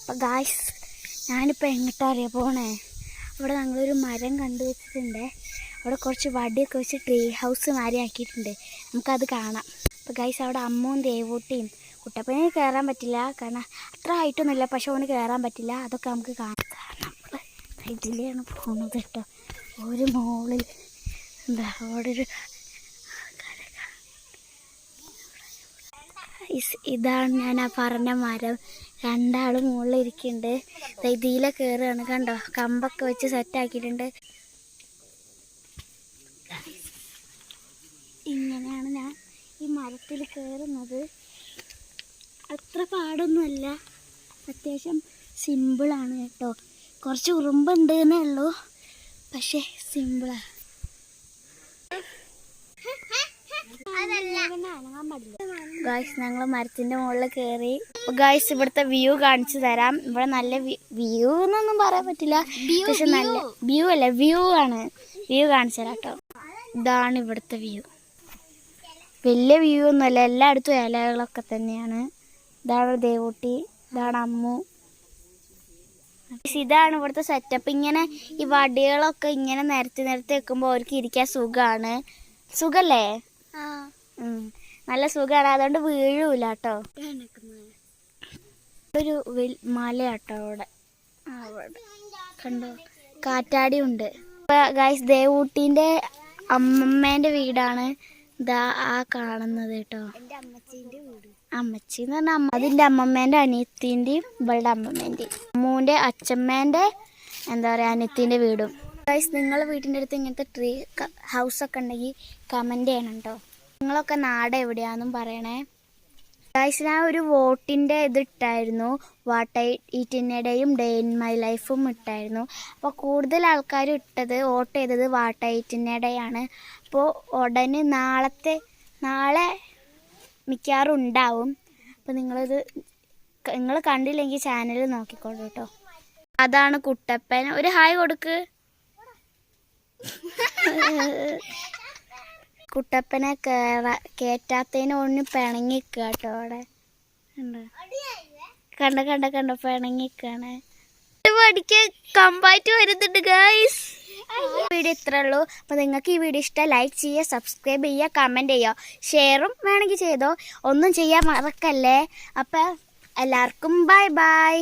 അപ്പം ഗായ്സ് ഞാനിപ്പോൾ എങ്ങോട്ടാ അറിയാൻ പോണേ, അവിടെ ഞങ്ങളൊരു മരം കണ്ടുവച്ചിട്ടുണ്ട്. അവിടെ കുറച്ച് വടിയൊക്കെ വെച്ച് ട്രീ ഹൗസ് മാതിരി ആക്കിയിട്ടുണ്ട്. നമുക്കത് കാണാം. അപ്പോൾ ഗായ്സ് അവിടെ അമ്മുവും ദേവൂട്ടിയും കുട്ടപ്പനെ കയറാൻ പറ്റില്ല, കാരണം അത്ര ഹൈറ്റൊന്നുമില്ല, പക്ഷെ അവന് കയറാൻ പറ്റില്ല. അതൊക്കെ നമുക്ക് കാണാം. നമ്മൾ ഇതിലാണ് പോകുന്നത് കേട്ടോ. ഒരു മോളിൽ എന്താ അവിടെ ഒരു ഇതാണ് ഞാൻ ആ പറഞ്ഞ മരം. രണ്ടാളും മുകളിൽ ഇരിക്കുന്നുണ്ട്. ഇതിലെ കയറുകയാണ്, കണ്ടോ, കമ്പൊക്കെ വെച്ച് സെറ്റാക്കിയിട്ടുണ്ട്. ഇങ്ങനെയാണ് ഞാൻ ഈ മരത്തിൽ കയറുന്നത്. അത്ര പാടൊന്നുമല്ല, അത്യാവശ്യം സിമ്പിളാണ് കേട്ടോ. കുറച്ച് ഉറുമ്പുണ്ട് എന്നേ ഉള്ളൂ, പക്ഷേ സിമ്പിളാണ്. ഗായ്സ് ഞങ്ങൾ മരത്തിന്റെ മുകളിൽ കയറി. ഗായ്സ് ഇവിടുത്തെ വ്യൂ കാണിച്ചു തരാം. ഇവിടെ നല്ല വ്യൂ എന്നൊന്നും പറയാൻ പറ്റില്ല, പക്ഷെ നല്ല വ്യൂ ആണ്. വ്യൂ കാണിച്ചു തരാം കേട്ടോ. ഇതാണ് ഇവിടുത്തെ വ്യൂ. വലിയ വ്യൂ ഒന്നുമല്ല, എല്ലായിടത്തും ഇലകളൊക്കെ തന്നെയാണ്. ഇതാണ് ദേവൂട്ടി, ഇതാണ് അമ്മു. ഇതാണ് ഇവിടുത്തെ സെറ്റപ്പ്. ഇങ്ങനെ ഈ വടികളൊക്കെ ഇങ്ങനെ നിരത്തി വെക്കുമ്പോൾ അവർക്ക് ഇരിക്കാൻ സുഖമാണ്. സുഖല്ലേ? നല്ല സുഖമാണ്, അതുകൊണ്ട് വീഴൂല കേട്ടോ. ഒരു മലയാട്ടോ അവിടെ കണ്ടോ, കാറ്റാടി ഉണ്ട്. ഗായ്സ് ദേവൂട്ടിന്റെ അമ്മമ്മേന്റെ വീടാണ് ഇതാ ആ കാണുന്നത് കേട്ടോ. അമ്മച്ചി എന്ന് പറഞ്ഞാൽ അതിന്റെ അമ്മമ്മേന്റെ അനിയത്തിന്റെയും ഇവളുടെ അമ്മമ്മേന്റെയും അമ്മൂന്റെ അച്ഛമ്മേന്റെ എന്താ പറയാ അനിയത്തിന്റെ വീടും. ഗായ്സ് നിങ്ങളുടെ വീട്ടിൻ്റെ അടുത്ത് ഇങ്ങനത്തെ ട്രീ ഹൗസൊക്കെ ഉണ്ടെങ്കിൽ കമന്റ് ചെയ്യണം കേട്ടോ. നിങ്ങളൊക്കെ നാട് എവിടെയാണെന്നും പറയണേ. ഗായ്സ് ഞാൻ ഒരു വോട്ടിൻ്റെ ഇത് ഇട്ടായിരുന്നു, വാട്ട് ഈറ്റിൻ്റെയും ഡേ ഇൻ മൈ ലൈഫും ഇട്ടായിരുന്നു. അപ്പോൾ കൂടുതൽ ആൾക്കാരും വോട്ട് ചെയ്തത് വാട്ട് ഈറ്റിൻ്റെയാണ്. അപ്പോൾ ഉടനെ നാളെ മിക്കവാറും ഉണ്ടാവും. അപ്പോൾ നിങ്ങൾ കണ്ടില്ലെങ്കിൽ ചാനൽ നോക്കിക്കോളൂ കേട്ടോ. അതാണ് കുട്ടപ്പൻ. ഒരു ഹായ് കൊടുക്ക്. കുട്ടപ്പനെ കയറ്റാത്തതിന് ഒന്ന് പിണങ്ങിക്കുക കേട്ടോ. അവിടെ കണ്ട പിണങ്ങിക്കാണ്. പഠിക്ക് കമ്പായിട്ട് വരുന്നുണ്ട് ഗൈസ്. വീഡിയോ ഇത്രേ ഉള്ളൂ. അപ്പോൾ നിങ്ങൾക്ക് ഈ വീഡിയോ ഇഷ്ടം ലൈക്ക് ചെയ്യുക, സബ്സ്ക്രൈബ് ചെയ്യുക, കമൻറ്റ് ചെയ്യുക, ഷെയറും വേണമെങ്കിൽ ചെയ്തോ. ഒന്നും ചെയ്യാൻ മറക്കല്ലേ. അപ്പം എല്ലാവർക്കും ബൈ ബൈ.